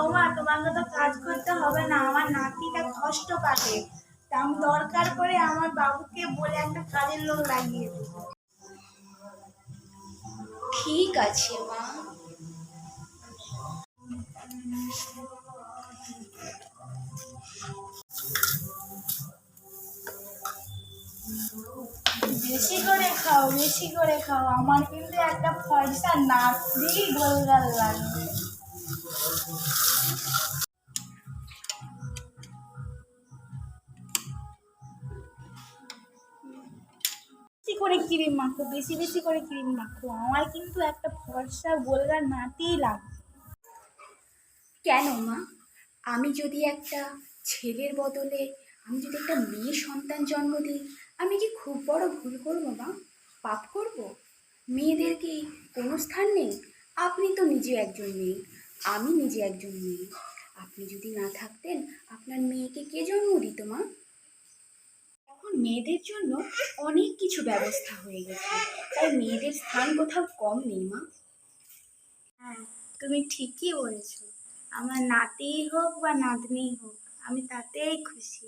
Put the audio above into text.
বৌমা, তোমাকে তো কাজ করতে হবে না, আমার নাতিটা কষ্ট পাবে, তা আমি দরকার করে আমার বাবুকে বলে একটা কাজের লোক লাগিয়ে দেবো। ঠিক আছে মা। বেশি করে খাও, বেশি করে খাও, আমার কিন্তু একটা ফর্সা নাতি গোলগাল লাগবে। বেশি করে ক্রিম মাখো, বেশি বেশি করে ক্রিম মাখো, আমার কিন্তু একটা ফর্সা গোলগাল নাতি লাগবে। কেন মা? আমি যদি একটা ছেলের বদলে আমি যদি একটা মেয়ে সন্তান জন্ম দিই, আমি কি খুব বড় ভুল করবো মা? পাপ করব? মেয়েদের কি কোনো স্থান নেই? আপনি তো নিজে একজন মেয়ে, আমি নিজে একজন মেয়ে। আপনি যদি না থাকতেন, আপনার মেয়েকে কে জন্ম দিত মা? এখন মেয়েদের জন্য অনেক কিছু ব্যবস্থা হয়ে গেছে, তাই মেয়েদের স্থান কোথাও কম নেই মা। হ্যাঁ, তুমি ঠিকই বলেছো। আমার নাতিই হোক বা নাতনিই হোক, আমি তাতেই খুশি।